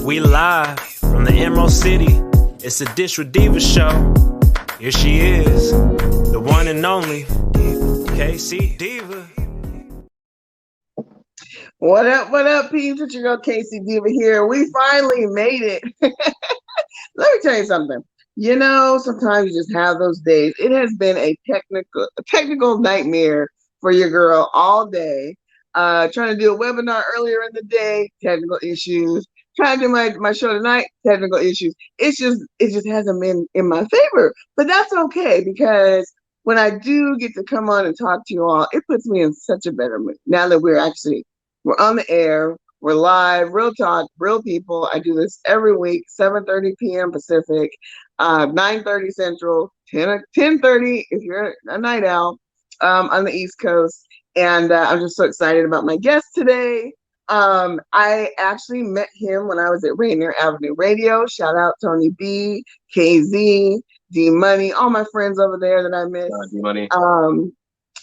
We live from the Emerald City. It's the Dish with Deeva Show. Here she is, the one and only K-Cee Diva. What up, peeps? It's your girl K-Cee Diva here. We finally made it. Let me tell you something. You know, sometimes you just have those days. It has been a technical nightmare for your girl all day. Trying to do a webinar earlier in the day, technical issues. Trying to do my show tonight, technical issues. It just hasn't been in my favor. But that's okay, because when I do get to come on and talk to you all, it puts me in such a better mood. Now that we're on the air, we're live, real talk, real people. I do this every week, 7:30 p.m. Pacific, 9:30 Central, 10:30 if you're a night owl, on the East Coast. And I'm just so excited about my guest today. I actually met him when I was at Rainier Avenue Radio. Shout out Tony B, KZ, D Money, all my friends over there that I miss. D Money.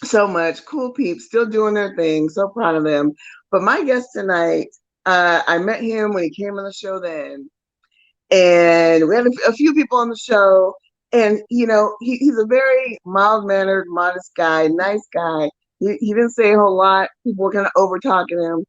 So much. Cool peeps, still doing their thing. So proud of them. But my guest tonight, I met him when he came on the show then. And we had a few people on the show. And, you know, he's a very mild-mannered, modest guy, nice guy. He didn't say a whole lot. People were kind of over-talking him.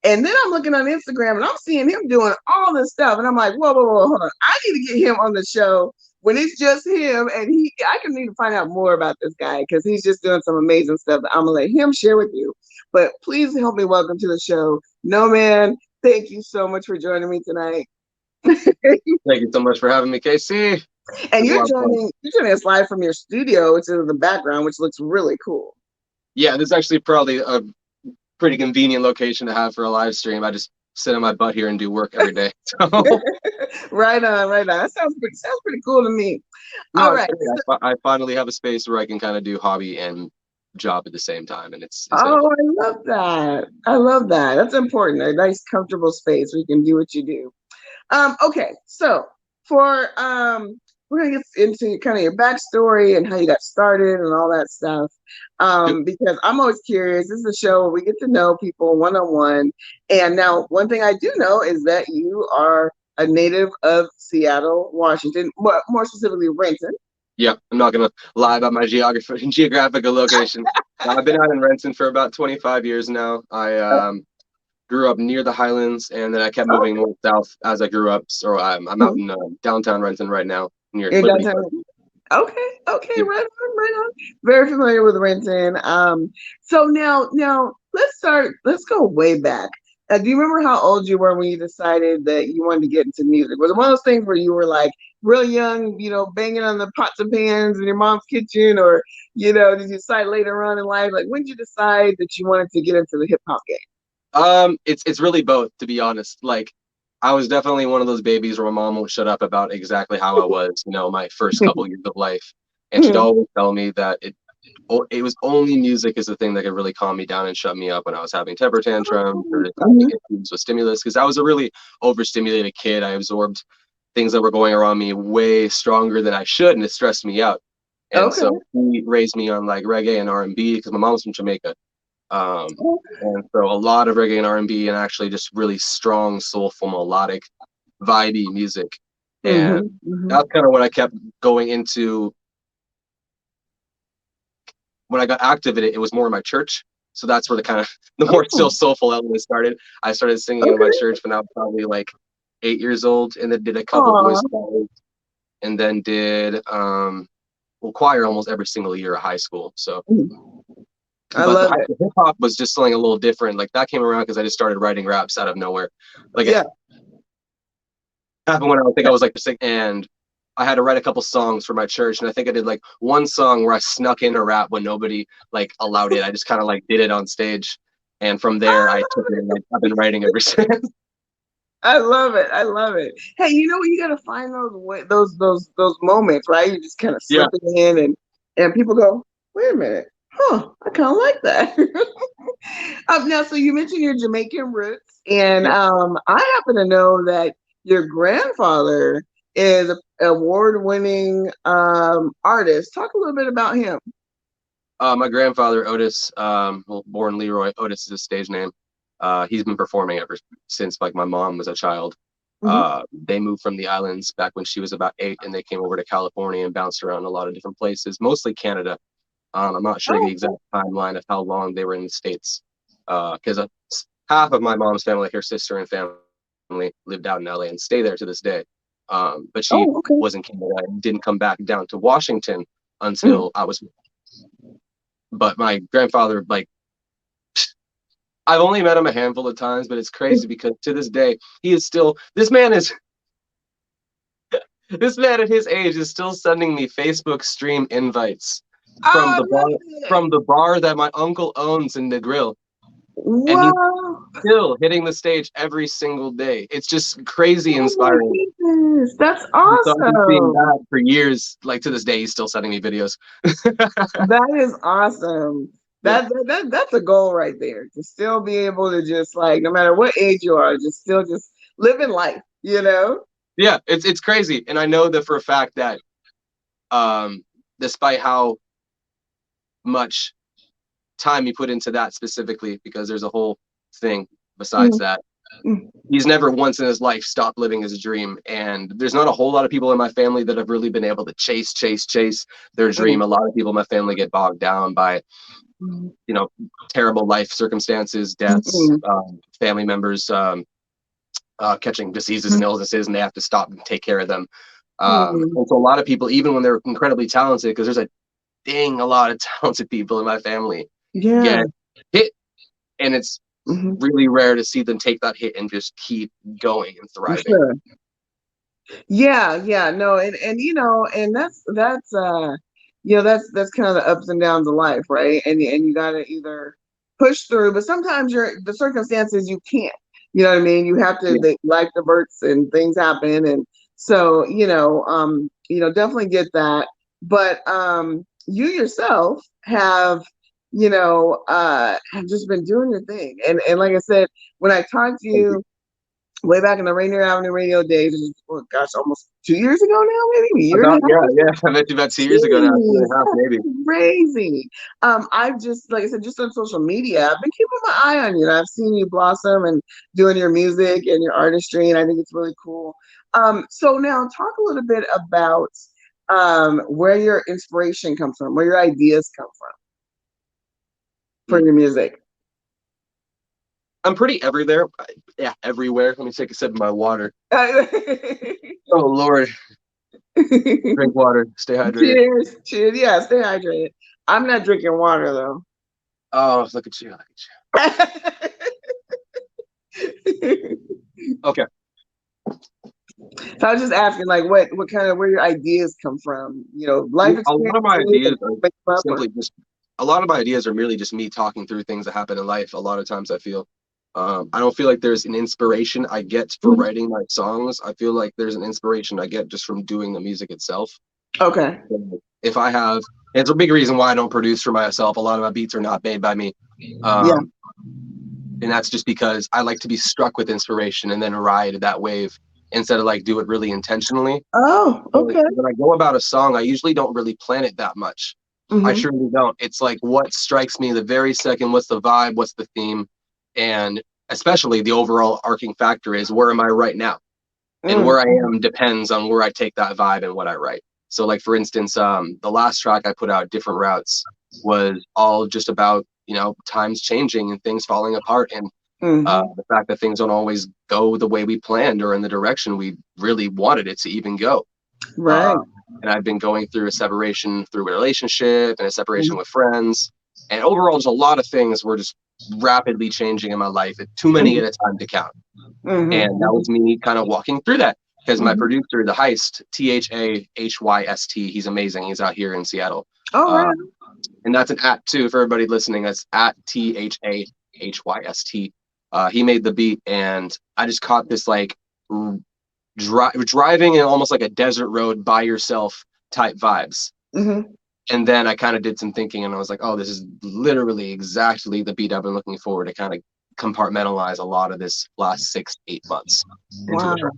And then I'm looking on Instagram and I'm seeing him doing all this stuff. And I'm like, whoa, hold on. I need to get him on the show when it's just him. And I can need to find out more about this guy, because he's just doing some amazing stuff that I'm going to let him share with you. But please help me welcome to the show, NoMan. Thank you so much for joining me tonight. Thank you so much for having me, K-Cee. And you're joining us live from your studio, which is in the background, which looks really cool. Yeah, this is actually probably a pretty convenient location to have for a live stream. I just sit on my butt here and do work every day. So. Right on. That sounds pretty cool to me. No, all right. I finally have a space where I can kind of do hobby and job at the same time, and it's I love that. That's important. A nice, comfortable space where you can do what you do. Okay, so for we're gonna get into kind of your backstory and how you got started and all that stuff. Because I'm always curious. This is a show where we get to know people one-on-one. And now, one thing I do know is that you are a native of Seattle, Washington, more specifically Renton. Yeah, I'm not gonna lie about my geographical location. I've been out in Renton for about 25 years now. I grew up near the Highlands, and then I kept moving north south as I grew up. So I'm out in downtown Renton right now, near Liberty. Okay, yeah. Right on. Very familiar with Renton. So now let's go way back. Do you remember how old you were when you decided that you wanted to get into music? Was it one of those things where you were like real young, you know, banging on the pots and pans in your mom's kitchen, or, you know, did you decide later on in life? Like, when did you decide that you wanted to get into the hip hop game? It's really both, to be honest. Like, I was definitely one of those babies where my mom won't shut up about exactly how I was, you know, my first couple years of life. And she'd always tell me that it was only music is the thing that could really calm me down and shut me up when I was having temper tantrums or having issues with stimulus, because I was a really overstimulated kid. I absorbed things that were going around me way stronger than I should, and it stressed me out. And so he raised me on like reggae and R&B, because my mom's from Jamaica. And so a lot of reggae and R&B, and actually just really strong, soulful, melodic, vibey music. And that's kind of what I kept going into. When I got active in it, it was more in my church. So that's where the more still soulful element started. I started singing in my church when I was probably like 8 years old, and then did a couple voice choirs, and then did choir almost every single year of high school. So I love it. Hip hop was just something a little different. Like, that came around because I just started writing raps out of nowhere. Like, it happened when I was like 6, and I had to write a couple songs for my church, and I think I did like one song where I snuck in a rap when nobody like allowed it. I just kind of like did it on stage, and from there I took it, and I've been writing ever since. I love it. Hey, you know what? You gotta find those moments, right? You just kind of slip it in, and people go, "Wait a minute, I kind of like that." Now, so you mentioned your Jamaican roots, and I happen to know that your grandfather is an award-winning artist. Talk a little bit about him. My grandfather, Otis, born Leroy, Otis is his stage name. He's been performing ever since like my mom was a child. They moved from the islands back when she was about 8, and they came over to California and bounced around a lot of different places, mostly Canada. I'm not sure the Oh, exact timeline of how long they were in the States, because half of my mom's family, her sister and family, lived out in LA and stay there to this day. But she oh, okay. was in Canada and didn't come back down to Washington Mm. until I was. But my grandfather, like, I've only met him a handful of times, but it's crazy because to this day, he is still, this man at his age is still sending me Facebook stream invites Oh, I love it. from the bar that my uncle owns in the grill. And he's Wow. still hitting the stage every single day. It's just crazy Oh my inspiring. goodness. That's So I've been seeing awesome. that for years. Like to this day, he's still sending me videos. That is awesome. Yeah. That's a goal right there. To still be able to just like, no matter what age you are, just still just living life, you know? Yeah, it's crazy. And I know that for a fact that despite how much time you put into that specifically, because there's a whole thing besides Mm, that, mm, he's never once in his life stopped living his dream. And there's not a whole lot of people in my family that have really been able to chase their dream. mm, A lot of people in my family get bogged down by, mm, you know, terrible life circumstances, deaths, mm, family members catching diseases and mm, illnesses, and they have to stop and take care of them. mm. And so a lot of people, even when they're incredibly talented, because there's a lot of talented people in my family, Yeah. get hit, and it's Mhm. really rare to see them take that hit and just keep going and thriving. Sure. Yeah, yeah, no, and and that's kind of the ups and downs of life, right? And you gotta either push through, but sometimes the circumstances you can't. You know what I mean? You have to Yeah. life diverts and things happen, and so definitely get that. But you yourself have just been doing your thing, and like I said, when I talked to Thank you. you way back in the Rainier Avenue radio days, oh gosh, almost 2 years ago now, maybe a year and a About half. yeah. I met you about 2 years ago now, two Jeez, and a half maybe. that's crazy. I've just, like I said, just on social media, I've been keeping my eye on you. And I've seen you blossom and doing your music and your artistry, and I think it's really cool. So now talk a little bit about where your inspiration comes from, where your ideas come from for Mm. your music. I'm pretty everywhere. Yeah, everywhere. Let me take a sip of my water. Oh Lord, drink water, stay hydrated. Cheers, cheers. Yeah, stay hydrated. I'm not drinking water though. Oh, look at you. Okay. So I was just asking, like, what kind of where your ideas come from? Life A lot of my experiences, ideas are make them up, or simply just a lot of my ideas are merely just me talking through things that happen in life. A lot of times I feel I don't feel like there's an inspiration I get for Mhm. writing my songs. I feel like there's an inspiration I get just from doing the music itself. Okay. If I have, it's a big reason why I don't produce for myself. A lot of my beats are not made by me. Yeah. Um, and that's just because I like to be struck with inspiration and then ride that wave instead of like do it really intentionally. Oh, So okay. when I go about a song, I usually don't really plan it that much. I Hmm. surely don't. It's like what strikes me the very second, what's the vibe, what's the theme, and especially the overall arcing factor is where am I right now? And Mm. where I am depends on where I take that vibe and what I write. So like for instance, the last track I put out, Different Routes, was all just about, times changing and things falling apart and Hmm. the fact that things don't always go the way we planned or in the direction we really wanted it to even go. Right. Um, and I've been going through a separation through a relationship and a separation Mhm. with friends. And overall, just a lot of things were just rapidly changing in my life, too many at a time to count. Hmm. And that was me kind of walking through that because my Hmm. producer, The Heist, Thayst, he's amazing. He's out here in Seattle. All right. Uh, and that's an at too for everybody listening. That's at Thayst. He made the beat, and I just caught this like driving in almost like a desert road by yourself type vibes. Hmm. And then I kind of did some thinking, and I was like, oh, this is literally exactly the beat I've been looking forward to kind of compartmentalize a lot of this last 6 8 months into a Wow. track.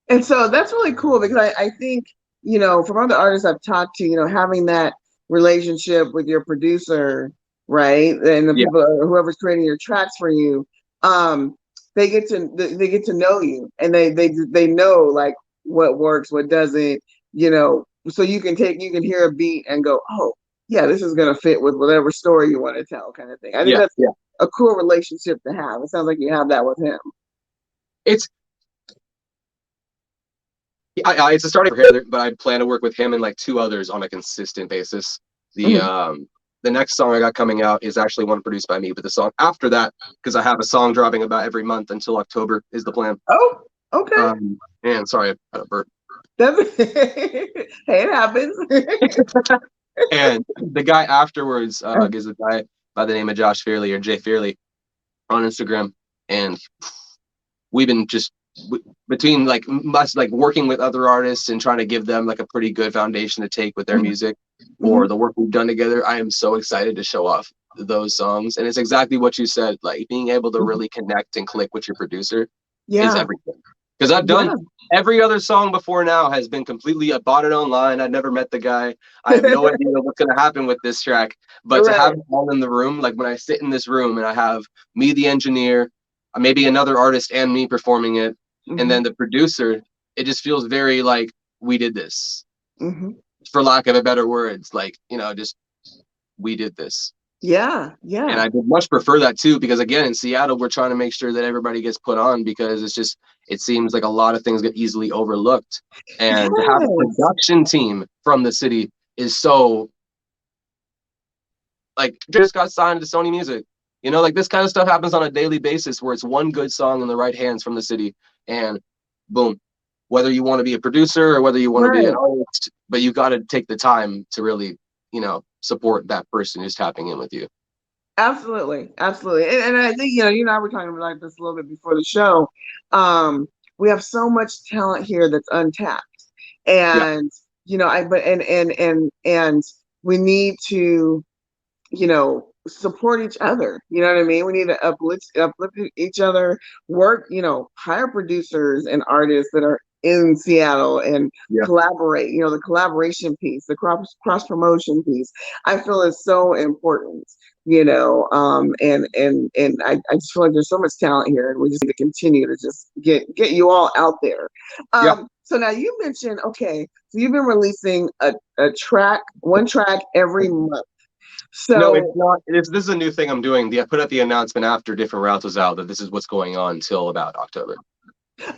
And so that's really cool because I think, from other artists I've talked to, having that relationship with your producer, right? And the Yeah. people, whoever's creating your tracks for you, um, they get to know you, and they know like what works, what doesn't, so you can hear a beat and go, oh yeah, this is gonna fit with whatever story you want to tell, kind of thing. I think that's a cool relationship to have. It sounds like you have that with him. It's a starting for him, but I plan to work with him and like 2 others on a consistent basis. The next song I got coming out is actually one produced by me, but the song after that, because I have a song dropping about every month until October, is the plan. Oh, okay. And sorry, I had a burp. Hey, it happens. And the guy afterwards is a guy by the name of Josh Fearley, or Jay Fearley, on Instagram, and we've been just between like us like working with other artists and trying to give them like a pretty good foundation to take with their music or the work we've done together. I am so excited to show off those songs, and it's exactly what you said, like being able to really connect and click with your producer is everything. Because I've done every other song before now has been completely, I bought it online, I never met the guy, I have no idea what's going to happen with this track, but to have it all in the room, like when I sit in this room and I have me, the engineer, maybe another artist and me performing it, and then the producer, it just feels very like we did this, for lack of a better words, like, just we did this. Yeah. And I would much prefer that too, because again, in Seattle, we're trying to make sure that everybody gets put on, because it seems like a lot of things get easily overlooked. And to have a production team from the city is so, like, just got signed to Sony Music. Like this kind of stuff happens on a daily basis where it's one good song in the right hands from the city, and boom, whether you want to be a producer or whether you want to be an artist, but you got to take the time to really, support that person who's tapping in with you. Absolutely. And I think, you and I were talking about this a little bit before the show. We have so much talent here that's untapped. And, and we need to, support each other. You know what I mean? We need to uplift each other, work, hire producers and artists that are in Seattle and collaborate, the collaboration piece, the cross promotion piece, I feel is so important, and I just feel like there's so much talent here, and we just need to continue to just get you all out there. So now you mentioned, okay, so you've been releasing one track every month. So no, it's not. This is a new thing I'm doing. I put out the announcement after Different Routes was out that this is what's going on until about October.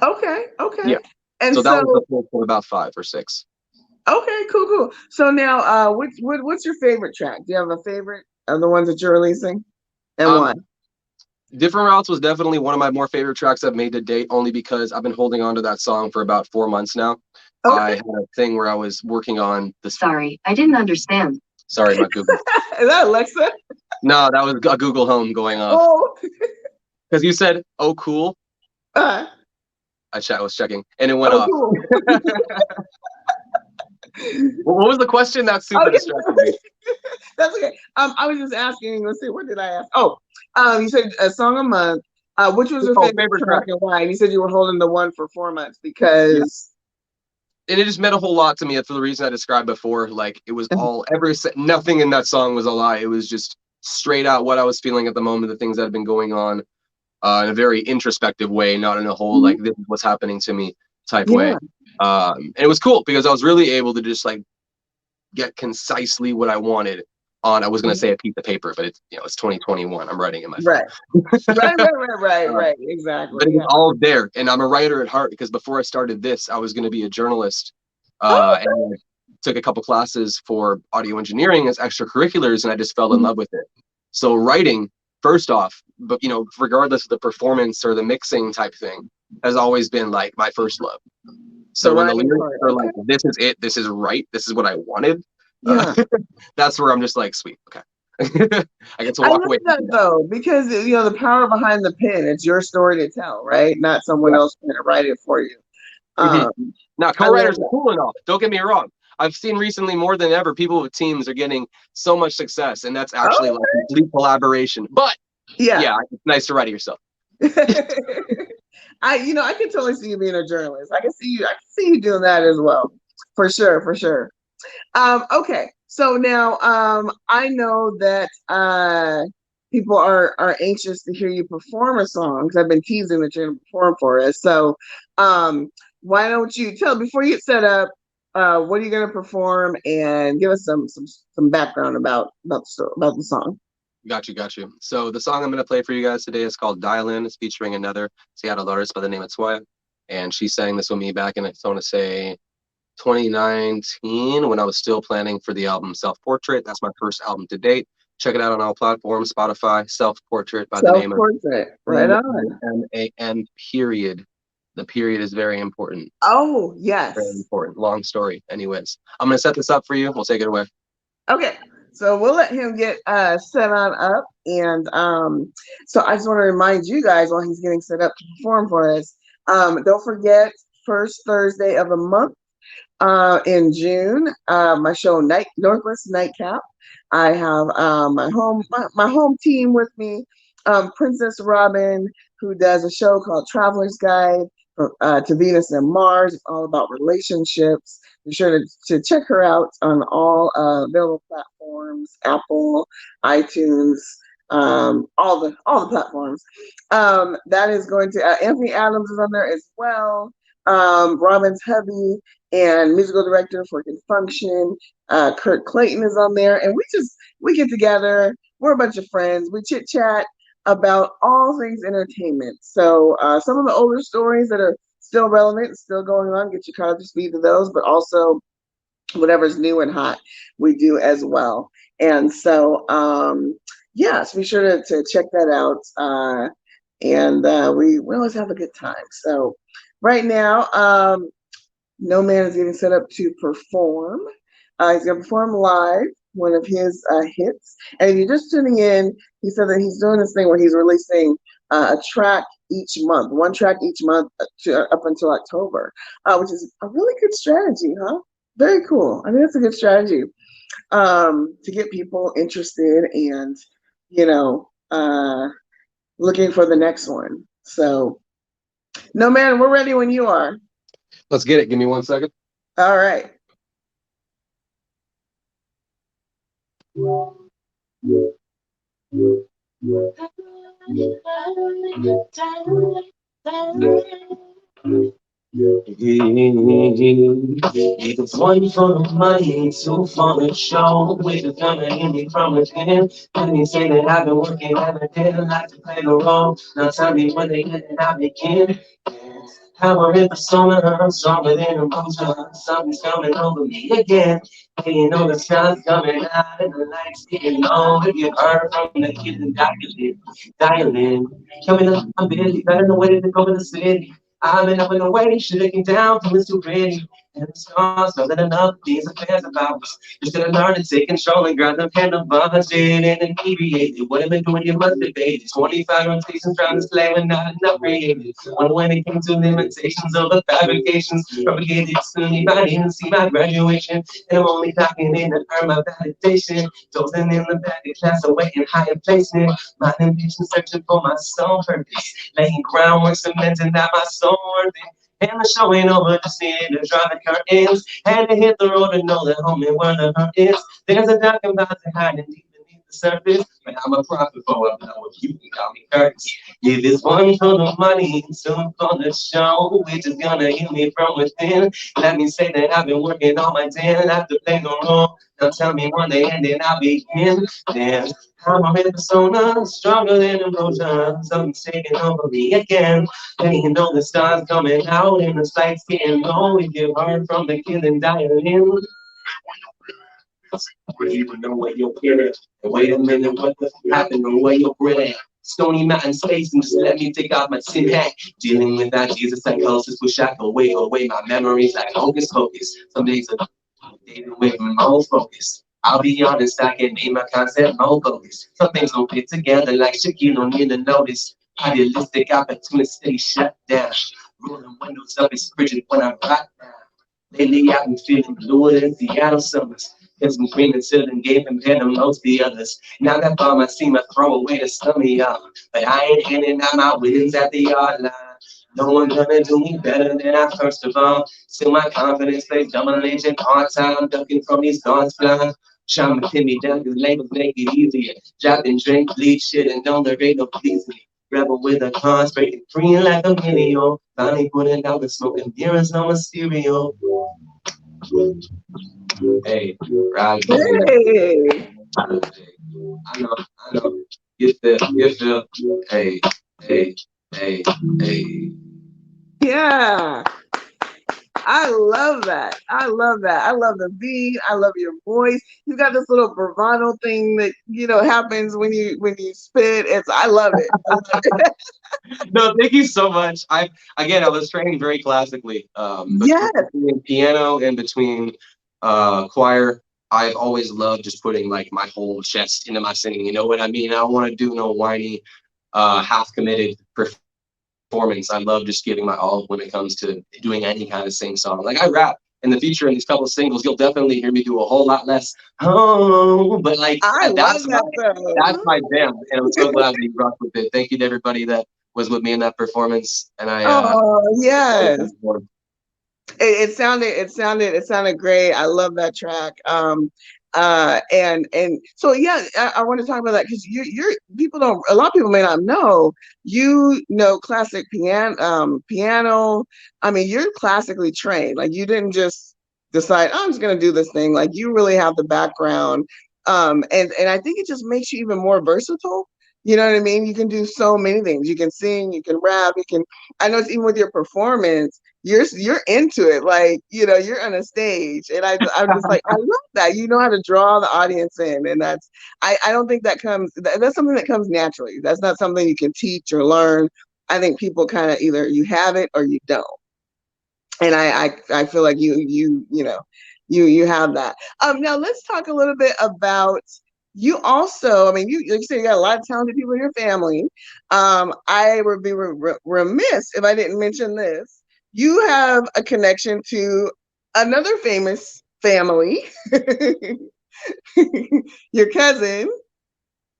Okay. Yeah. And so that was the full for about 5 or 6. Okay, cool. So now, what's your favorite track? Do you have a favorite of the ones that you're releasing? And why? Different Routes was definitely one of my more favorite tracks I've made to date, only because I've been holding on to that song for about 4 months now. Okay. I had a thing where I was working on this. Sorry, I didn't understand. Sorry, my Google. Is that Alexa? No, that was a Google Home going off. Oh. Because you said, "Oh, cool." I was checking, and it went off. Cool. What was the question? That's super distracting me. That's okay. I was just asking. Let's see. What did I ask? Oh, you said a song a month. Which was your favorite track and why? And you said you were holding the one for 4 months because. Yeah. And it just meant a whole lot to me for the reason I described before. Like it was nothing in that song was a lie. It was just straight out what I was feeling at the moment, the things that had been going on in a very introspective way, not in a whole like this is what's happening to me type way. And it was cool because I was really able to just like get concisely what I wanted on. I was going to say a piece of paper, but it's it's 2021. I'm writing in my phone. Right. Exactly. But it's all there, and I'm a writer at heart because before I started this, I was going to be a journalist, and I took a couple classes for audio engineering as extracurriculars, and I just fell in love with it. So writing, first off, but regardless of the performance or the mixing type thing, has always been like my first love. So when the lyrics are like, "This is it. This is right. This is what I wanted." That's where I'm just like, sweet, okay. I get to walk away. I love that though, because the power behind the pen. It's your story to tell, right? Not someone else going to write it for you. Now, co-writers are cool and all. Don't get me wrong. I've seen recently more than ever, people with teams are getting so much success, and that's actually like complete collaboration. But yeah, it's nice to write it yourself. I can totally see you being a journalist. I can see you doing that as well, for sure. Okay, so now I know that people are anxious to hear you perform a song because I've been teasing that you're going to perform for us. So, why don't you tell before you get set up, what are you going to perform, and give us some background about the song. Got you. So the song I'm going to play for you guys today is called Dial In. It's featuring another Seattle artist by the name of Swaya. And she sang this with me back in, I want to say, 2019, when I was still planning for the album Self Portrait. That's my first album to date. Check it out on all platforms, Spotify, Self Portrait by the name of Self-portrait, right on. NoMan period. The period is very important. Oh, Very yes. important. Long story. Anyways, I'm going to set this up for you. We'll take it away. Okay. So we'll let him get set on up. And so I just want to remind you guys while he's getting set up to perform for us, don't forget, first Thursday of the month in June, my show Northwest Nightcap. I have my home team with me, Princess Robin, who does a show called Traveler's Guide to Venus and Mars, all about relationships. Be sure to check her out on all available platforms, Apple, iTunes, all the platforms. That is going to Anthony Adams is on there as well. Robin's hubby and musical director for Confunction, Kurt Clayton is on there, and we get together. We're a bunch of friends. We chit chat about all things entertainment. So some of the older stories that are still relevant, still going on, get you caught up to speed to those, but also whatever's new and hot, we do as well. And so, yes, be sure to check that out. And we always have a good time. So right now, NoMan is getting set up to perform. He's going to perform live one of his hits. And if you're just tuning in, he said that he's doing this thing where he's releasing a track each month, one track each month up until October, which is a really good strategy, huh? Very cool. I think that's a good strategy to get people interested and, looking for the next one. So, NoMan, we're ready when you are. Let's get it. Give me 1 second. All right. It's one for the money, two for the show. We just gonna hear me from within. Let me say that I've been working every day, like to play the role. Now tell me when they get it, I begin. How I'm in persona, I'm stronger than a poster. Something's coming over me again. And you know the sun's coming out and the lights getting low. If you heard from the kid and dialing. Coming up, I'm busy, better know where to go in the city. I've been up and away, shit looking down, feeling too pretty. And the stars filling enough, these affairs of ours. Just gonna learn to take control and grab the pen of budget and alleviate it. What am I doing? You must debate it. 25 rotations around this play when not enough created. When it came to limitations of the fabrications, propagated to me, I didn't see my graduation. And I'm only knocking in to earn my validation. Dozing in the back of class, awaiting higher placement. My ambition searching for my soul purpose. Laying groundwork, cementing that my soul worth it. And the show ain't over, just needed to draw the curtains. Had to hit the road to know that home and where the hurt is. There's a dark about to hide deep beneath the surface. But I'm a prophet for a blow if you can call me Curtis. Give this one for the money, two for the show. We're just gonna heal me from within. Let me say that I've been working all my day and I have to play no role. Now tell me one day and then I'll begin. Then I'm a real persona, stronger than erosion. Something's taking over me again. And you know the stars coming out and the lights getting low. If you heard from the killing dialing. We even know where you're at. Wait a minute, what the happened or where you're at? Stony Mountain Space and just let me take off my tin hat. Dealing with that Jesus psychosis, wish I could wave away my memories like hocus pocus. Some days are dating away from my whole focus. I'll be honest, I can name my concept more focus. Some things don't fit together like shit you don't need to notice. Idealistic opportunity shut down. Rolling windows up is frigid when I rock down. Lately I've been feeling bluer than Seattle summers. There's been green until then gave compared to most the others. Now that bomb I seem to throw away to some of y'all. But I ain't handing out my wins at the yard line. No one gonna do me better than I first of all. Still my confidence plays double agent hard time, ducking from these thoughts blind. Trying to pin me down, cause labels make it easier. Drop and drink, bleach shit, and don't there ain't no pleasing me. Rebel with a cause, breaking free like a video. Finally putting out the smoke and mirrors, no stereo. Hey, right. Hey. I know. You feel. Hey, hey, hey, hey. Yeah. I love that. I love that. I love the beat. I love your voice. You got this little bravado thing that happens when you spit. I love it. I love it. No, thank you so much. I was training very classically. Yes. Between piano and between choir, I've always loved just putting like my whole chest into my singing. You know what I mean? I don't want to do no whiny, half committed performance. I love just giving my all when it comes to doing any kind of sing song. Like I rap in the future in these couple of singles, you'll definitely hear me do a whole lot less. Oh, but like I that's love that my jam, and I'm so glad that you rocked with it. Thank you to everybody that was with me in that performance, and Oh yes. It sounded great. I love that track. And so yeah, I want to talk about that because a lot of people may not know, classic piano. I mean, you're classically trained. Like you didn't just decide, oh, I'm just gonna do this thing. Like you really have the background. And I think it just makes you even more versatile. You know what I mean? You can do so many things. You can sing, you can rap, I know it's even with your performance, you're into it, like you're on a stage, and I'm just like, I love that you know how to draw the audience in, and I don't think that's something that comes naturally. That's not something you can teach or learn. I think people kind of either you have it or you don't, and I feel like you have that. Now let's talk a little bit about you also. I mean, like you said, you got a lot of talented people in your family. I would be remiss if I didn't mention this. You have a connection to another famous family, your cousin.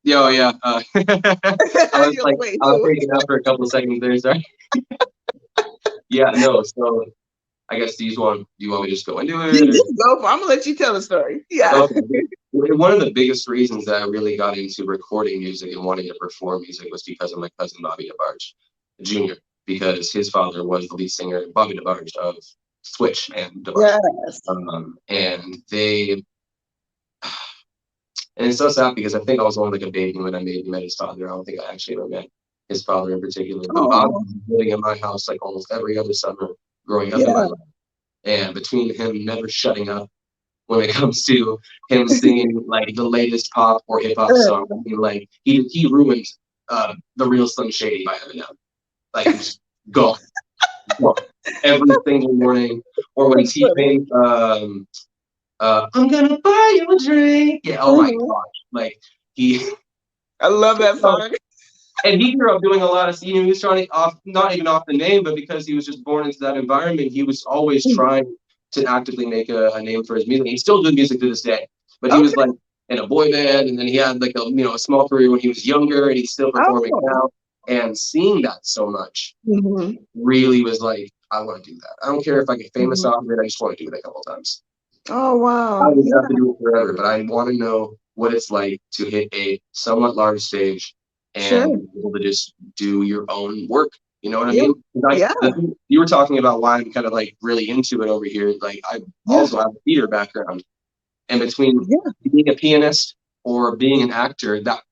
Yo, yeah. I was Wait, I was freaking out for a couple of seconds there. Sorry. Yeah, no. So I guess do you want me to just go into it? You just go for. I'm gonna let you tell the story. Yeah. Okay. One of the biggest reasons that I really got into recording music and wanting to perform music was because of my cousin Bobby DeBarge Jr. Because his father was the lead singer, Bobby DeBarge of Switch and DeBarge. Yes. And it's so sad because I think I was only like a baby when I met his father. I don't think I actually ever met his father in particular. But Bobby was living in my house like almost every other summer growing up in my life. And between him never shutting up when it comes to him singing like the latest pop or hip hop song, I mean, like he ruined the real Slim Shady by Eminem. Like just go every single morning, or when T-Pain I'm gonna buy you a drink. Yeah, oh my gosh. Like I love that song. And he grew up doing a lot of, he was trying to not even off the name, but because he was just born into that environment, he was always trying to actively make a name for his music. He still does music to this day, but he was like in a boy band, and then he had like a small career when he was younger, and he's still performing now. And seeing that so much really was like, I want to do that. I don't care if I get famous off of it. I just want to do it a couple of times. Oh wow! I wouldn't have to do it forever, but I want to know what it's like to hit a somewhat large stage and be able to just do your own work. You know what I mean? You were talking about why I'm kind of like really into it over here. Like I also have a theater background, and between being a pianist or being an actor, that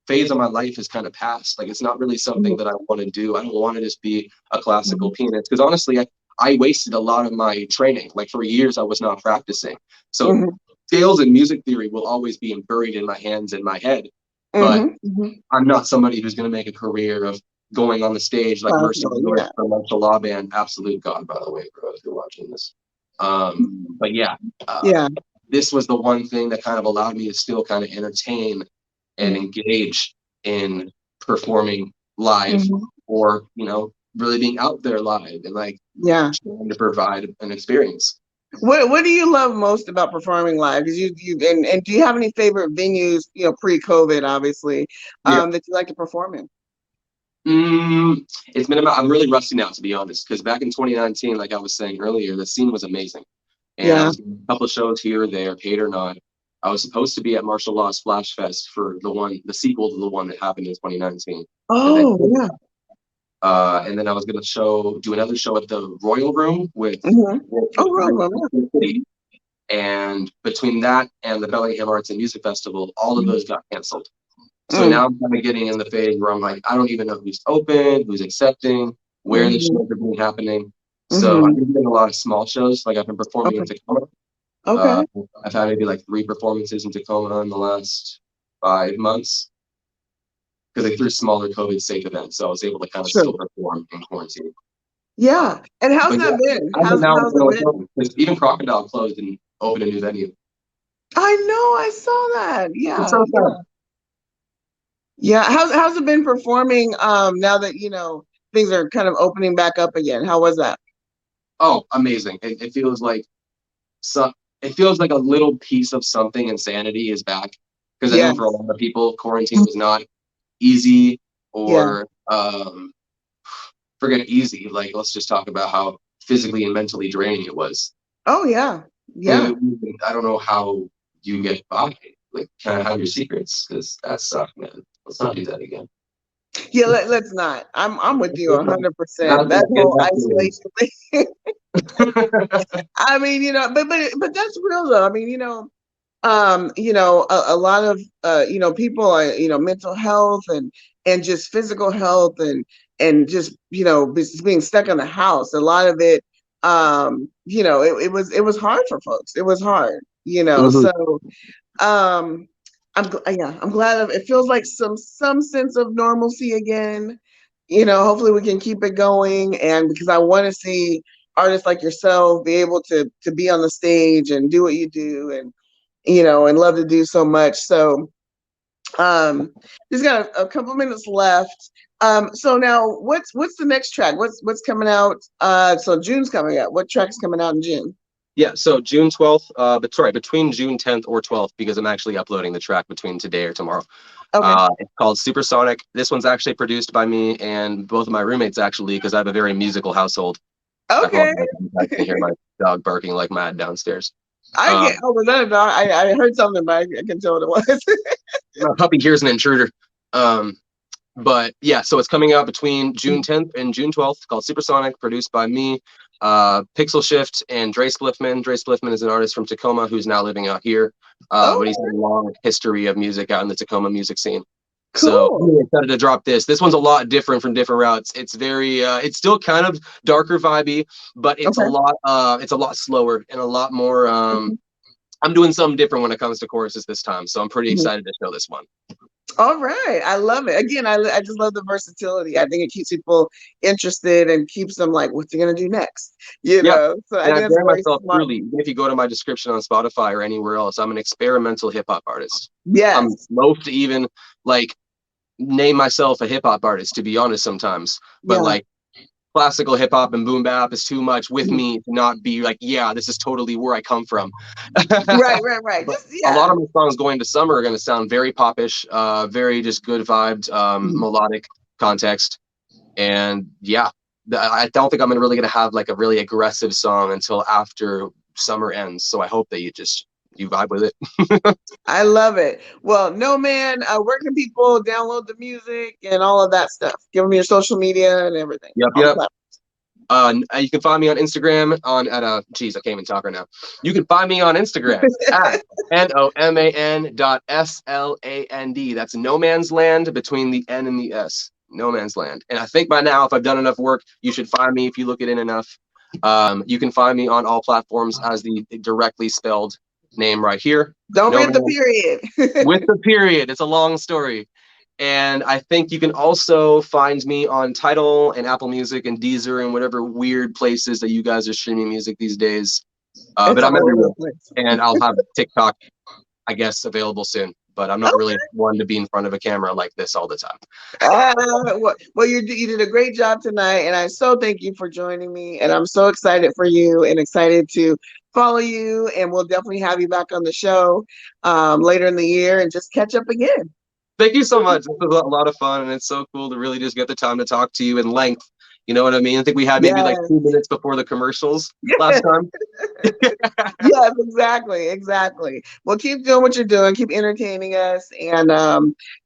phase of my life has kind of passed. Like it's not really something that I want to do. I don't want to just be a classical pianist, because honestly, I wasted a lot of my training. Like for years, I was not practicing. So sales and music theory will always be buried in my hands and my head. But I'm not somebody who's going to make a career of going on the stage like Mercy from Martial Law Band. Absolute God, by the way, bro, if you're watching this. But this was the one thing that kind of allowed me to still kind of entertain and engage in performing live, or really being out there live and like trying to provide an experience. What do you love most about performing live? Because and do you have any favorite venues, pre-COVID, obviously, that you like to perform in? It's been I'm really rusty now, to be honest, because back in 2019, like I was saying earlier, the scene was amazing, and I was doing a couple of shows here or there, paid or not. I was supposed to be at Martial Law Splash Fest for the sequel to the one that happened in 2019. Oh, yeah. And then I was going to do another show at the Royal Room with, Oh, right. and between that and the Bellingham Arts and Music Festival, all of those got canceled. So now I'm kind of getting in the phase where I'm like, I don't even know who's open, who's accepting, where the shows are being happening. So I've been doing a lot of small shows. Like I've been performing in Tacoma. Okay. I've had maybe like 3 performances in Tacoma in the last 5 months because they threw smaller COVID safe events. So I was able to kind of still perform in quarantine. Yeah. And how's that been? How's it been? Because even Crocodile closed and opened a new venue. I know, I saw that. Yeah. It's so sad. Yeah. How's it been performing now that, you know, things are kind of opening back up again? How was that? Oh, amazing. It feels like a little piece of something, insanity is back. Because I know for a lot of people, quarantine was not easy or forget easy. Like, let's just talk about how physically and mentally draining it was. Oh, yeah. Yeah. I don't know how you get by. Like, kind of have your secrets, because that sucked, man. Let's not do that again. Yeah, let's not. I'm with you 100%. That whole isolation thing. I mean, you know, but that's real though. I mean, you know, a lot of you know, people are, you know, mental health and just physical health and just, you know, being stuck in the house. A lot of it, you know, it was hard for folks. It was hard, you know. So I'm glad it feels like some sense of normalcy again. You know, hopefully we can keep it going, and because I want to see artists like yourself be able to be on the stage and do what you do, and you know, and love to do so much. So just got a couple minutes left. So now what's the next track? What's coming out? So June's coming out. What track's coming out in June? Yeah, so June 12th, but sorry, between June 10th or 12th, because I'm actually uploading the track between today or tomorrow. Okay. It's called Supersonic. This one's actually produced by me and both of my roommates, actually, because I have a very musical household. Okay. I can hear my dog barking like mad downstairs. Was that a dog? I heard something, but I can tell what it was. My puppy here's an intruder. But yeah, so it's coming out between June 10th and June 12th, called Supersonic, produced by me, Pixel Shift, and Dre Spliffman. Dre Spliffman is an artist from Tacoma who's now living out here, but he's had a long history of music out in the Tacoma music scene. Cool. So I'm really excited to drop this. This one's a lot different from different routes. It's very, it's still kind of darker vibey, but it's a lot slower and a lot more. I'm doing something different when it comes to choruses this time, so I'm pretty excited to show this one. All right, I love it. Again, I just love the versatility. I think it keeps people interested and keeps them like, what's he gonna do next? You know. So I think that's very smart. Truly, even if you go to my description on Spotify or anywhere else, I'm an experimental hip hop artist. Yes. I'm loath to even like name myself a hip hop artist, to be honest, sometimes. But like classical hip hop and boom bap is too much with me to not be like, yeah, this is totally where I come from. Right. A lot of my songs going to summer are going to sound very popish, very just good vibed, melodic context. And yeah, I don't think I'm really going to have like a really aggressive song until after summer ends. So I hope that you vibe with it. I love it. Well, NoMan, where can people download the music and all of that stuff? Give them your social media and everything. Yep. You can find me on Instagram I can't even talk right now. You can find me on Instagram at NoMan.SLAND. That's No Man's Land between the N and the S. No Man's Land. And I think by now, if I've done enough work, you should find me if you look it in enough. You can find me on all platforms as the directly spelled name right here. Don't forget the period. With the period. It's a long story. And I think you can also find me on Tidal and Apple Music and Deezer and whatever weird places that you guys are streaming music these days. But I'm everywhere. And I'll have TikTok, I guess, available soon. But I'm not really one to be in front of a camera like this all the time. Well, you did a great job tonight. And I so thank you for joining me. And I'm so excited for you and excited to follow you. And we'll definitely have you back on the show later in the year and just catch up again. Thank you so much. This was a lot of fun, and it's so cool to really just get the time to talk to you in length, You know what I mean? I think we had maybe like 2 minutes before the commercials last time. Yes, exactly. Well, keep doing what you're doing. Keep entertaining us, and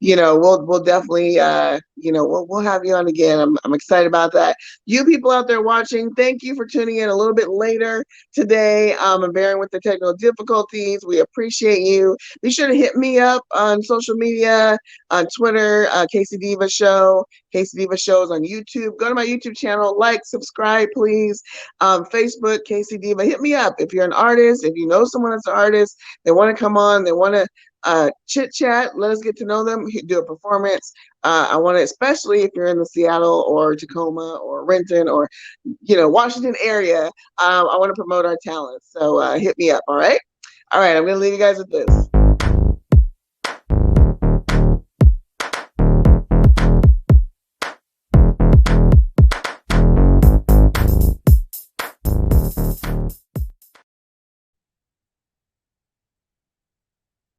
we'll definitely we'll have you on again. I'm excited about that. You people out there watching, thank you for tuning in a little bit later today. And bearing with the technical difficulties. We appreciate you. Be sure to hit me up on social media, on Twitter, K-Cee Deeva Show. K-Cee Deeva Show is on YouTube. Go to my YouTube channel, like, subscribe, please. Facebook, K-Cee Deeva. Hit me up if you're an artist, if you know someone that's an artist, they want to come on, they want to chit chat, let us get to know them, do a performance. I want to, especially if you're in the Seattle or Tacoma or Renton or Washington area, I want to promote our talent. So hit me up. All right. I'm going to leave you guys with this.